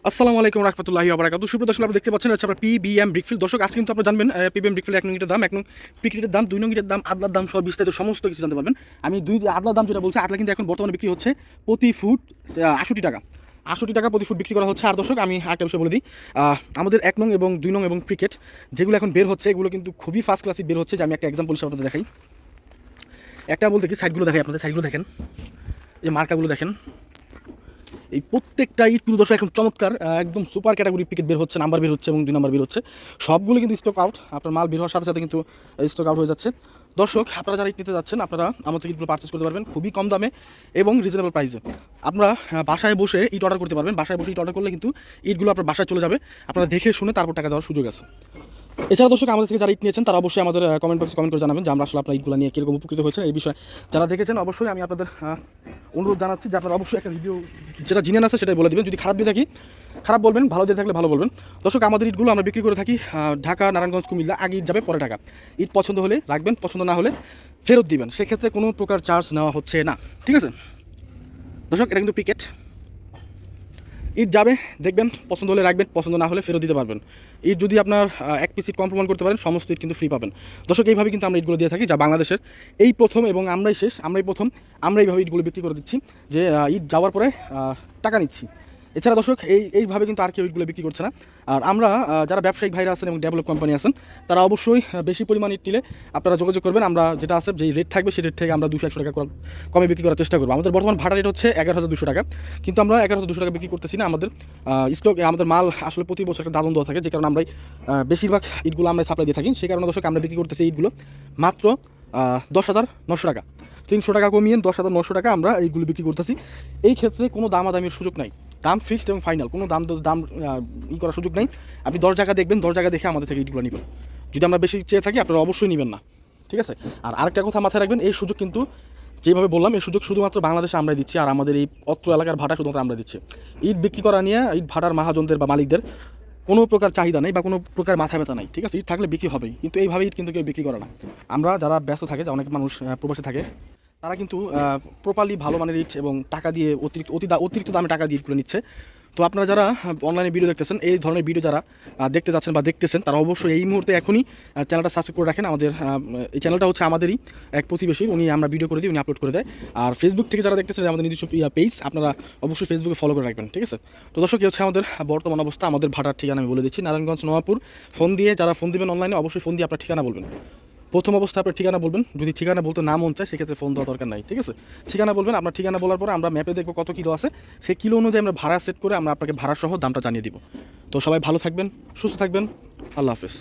আসসালামু আলাইকুম রাহমাতুল্লাহি ওয়া বারাকাতুহু। সুপ্রিয় দর্শক, আপনারা দেখতে পাচ্ছেন হচ্ছে আপনার পিবিএম ব্রিকফিল্ড। দর্শক, আজকে কিন্তু আপনারা জানবেন পিবিএম ব্রিকফিল্ড 1 নং ইটের দাম, 1 নং পিকেটের দাম, 2 নং ইটের দাম, আদলার দাম সহ বিস্তারিত সমস্ত কিছু জানতে পারবেন। আমি আদলার দাম যেটা বলছি, আদলা কিন্তু এখন বর্তমানে বিক্রি হচ্ছে প্রতি ফুট ৬৮ টাকা। ৬৮ টাকা প্রতি ফুট বিক্রি করা হচ্ছে। আর দর্শক, আমি আরেকটা বিষয় বলে দিই, আমাদের 1 নং এবং 2 নং এবং ক্রিকেট যেগুলো এখন বের হচ্ছে, এগুলো কিন্তু খুবই ফার্স্ট ক্লাসে বের হচ্ছে। যে আমি একটা এক্সাম্পল হিসেবে আপনাদের দেখাই, একটা বলতে কি সাইডগুলো দেখাই আপনাদের। সাইডগুলো দেখেন, এই মার্কাগুলো দেখেন, এই প্রত্যেকটা ইট কিন্তু দর্শক এখন চমৎকার একদম সুপার ক্যাটাগরি পিকেট বের হচ্ছে, নাম্বার বের হচ্ছে এবং 2 নাম্বার বের হচ্ছে। সবগুলো কিন্তু স্টক আউট। আপনার মাল বের হওয়ার সাথে সাথে কিন্তু স্টক আউট হয়ে যাচ্ছে। দর্শক, আপনারা যারা ইট নিতে যাচ্ছেন, আপনারা আমার থেকে ইটগুলো পারচেস করতে পারবেন খুবই কম দামে এবং রিজনেবল প্রাইসে। আপনারা বাসায় বসে ইট অর্ডার করতে পারবেন। বাসায় বসে ইট অর্ডার করলে কিন্তু ইটগুলো আপনার বাসায় চলে যাবে। আপনারা দেখে শুনে তারপর টাকা দেওয়ার সুযোগ আছে। এছাড়া দর্শক, আমাদের থেকে যারা ইট নিয়েছেন তারা অবশ্যই আমাদের কমেন্ট বক্সে কমেন্ট করে জানাবেন যে আমরা আসলে আপনার ইটগুলো নিয়ে কীরকম উপকৃত হয়েছে। এই বিষয়ে যারা দেখেছেন অবশ্যই আমি আপনাদের অনুরোধ জানাচ্ছি যে আপনারা অবশ্যই একটা ভিডিও যেটা জিনিয়ান আছে সেটাই বলে দেবেন। যদি খারাপ দিয়ে থাকি খারাপ বলবেন, ভালো দিয়ে থাকলে ভালো বলবেন। দর্শক, আমাদের ইটগুলো আমরা বিক্রি করে থাকি ঢাকা, নারায়ণগঞ্জ, কুমিল্লা। আগে ইট যাবে, পরে টাকা। ইট পছন্দ হলে রাখবেন, পছন্দ না হলে ফেরত দিবেন। সেক্ষেত্রে কোনো প্রকার চার্জ নেওয়া হচ্ছে না, ঠিক আছে দর্শক। এটা কিন্তু পিকেট। ইট যাবে, দেখবেন, পছন্দ হলে রাখবেন, পছন্দ না হলে ফেরত দিতে পারবেন। ইট যদি আপনার এক পিস ইট কম প্রমাণ করতে পারেন, সমস্ত ইট কিন্তু ফ্রি পাবেন। দর্শক, এইভাবে কিন্তু আমরা ইটগুলো দিয়ে থাকি, যা বাংলাদেশের এই প্রথম এবং আমরাই শেষ, আমরাই প্রথম, আমরা এইভাবে ইটগুলো বিক্রি করে দিচ্ছি যে ইট যাওয়ার পরে টাকা নিচ্ছি। এছাড়া দর্শক, এইভাবে কিন্তু আর কেউ ইটগুলো বিক্রি করছে না। আর আমরা যারা ব্যবসায়িক ভাইরা আছেন এবং ডেভেলপ কোম্পানি আছেন, তারা অবশ্যই বেশি পরিমাণ ইট নিলে আপনারা যোগাযোগ করবেন। আমরা যেটা আছে, যেই রেট থাকবে সেই রেট থেকে আমরা 200-100 টাকা কমে বিক্রি করার চেষ্টা করবো। আমাদের বর্তমান ভাড়া রেট হচ্ছে 11,200 টাকা, কিন্তু আমরা 11,200 টাকা বিক্রি করতেছি না। আমাদের স্টক, আমাদের মাল আসলে প্রতি বছর একটা দাদন দেওয়া থাকে, যে কারণে আমরা বেশিরভাগ ইটগুলো আমরা সাপ্লাই দিয়ে থাকি। সেই কারণে দর্শক, আমরা বিক্রি করতেছি ইটগুলো মাত্র 10,900 টাকা। 300 টাকা কমিয়ে 10,900 টাকা আমরা এইগুলো বিক্রি করতেছি। এই ক্ষেত্রে কোনো দামাদামির সুযোগ নাই, দাম ফিক্সড এবং ফাইনাল, কোনো দাম করার সুযোগ নেই। আপনি 10 জায়গা দেখবেন, 10 জায়গা দেখে আমাদের থেকে ইটগুলো নেবেন। যদি আমরা বেশি চেয়ে থাকি, আপনারা অবশ্যই নেবেন না, ঠিক আছে। আর আরেকটা কথা মাথায় রাখবেন, এই সুযোগ কিন্তু যেভাবে বললাম, এই সুযোগ শুধুমাত্র বাংলাদেশে আমরা দিচ্ছি, আর আমাদের এই অত্র এলাকার ভাড়া শুধুমাত্র আমরা দিচ্ছি। ইট বিক্রি করা নিয়ে ইট ভাড়ার মাহাজনদের বা মালিকদের কোনো প্রকার চাহিদা নেই বা কোনো প্রকার মাথা ব্যথা নাই, ঠিক আছে। ইট থাকলে বিক্রি হবেই, কিন্তু এইভাবে ইট কিন্তু কেউ বিক্রি করে না। আমরা যারা ব্যস্ত থাকে, অনেক মানুষ প্রবাসে থাকে, তারা কিন্তু প্রপারলি ভালো মানের ইট এবং টাকা দিয়ে অতিরিক্ত দামে টাকা দিয়ে ইটগুলো নিচ্ছে। তো আপনারা যারা অনলাইনে ভিডিও দেখতেছেন, এই ধরনের ভিডিও যারা দেখতে যাচ্ছেন বা দেখতেছেন, তারা অবশ্যই এই মুহূর্তে এখনই চ্যানেলটা সাবস্ক্রাইব করে রাখেন। আমাদের এই চ্যানেলটা হচ্ছে আমাদেরই এক প্রতিবেশী, উনি আমরা ভিডিও করে দিই, উনি আপলোড করে দেয়। আর ফেসবুক থেকে যারা দেখতেছেন, আমাদের নিজস্ব পেজ, আপনারা অবশ্যই ফেসবুকে ফলো করে রাখবেন, ঠিক আছে। তো দর্শক, এই হচ্ছে আমাদের বর্তমান অবস্থা। আমাদের ভাড়ার ঠিকানা আমি বলে দিচ্ছি, নারায়ণগঞ্জ, নওয়াপুর। ফোন দিয়ে যারা ফোন দিবেন অনলাইনে, অবশ্যই ফোন দিয়ে আপনার ঠিকানা বলবেন। প্রথম অবস্থায় আপনার ঠিকানা বলবেন। যদি ঠিকানা বলতে না মন চায়, সেক্ষেত্রে ফোন দেওয়া দরকার নাই, ঠিক আছে। ঠিকানা বলবেন। আপনার ঠিকানা বলার পরে আমরা ম্যাপে দেখবো কত কিলো আছে, সেই কিলো অনুযায়ী আমরা ভাড়া সেট করে আমরা আপনাকে ভাড়া সহ দামটা জানিয়ে দিব। তো সবাই ভালো থাকবেন, সুস্থ থাকবেন, আল্লাহ হাফেজ।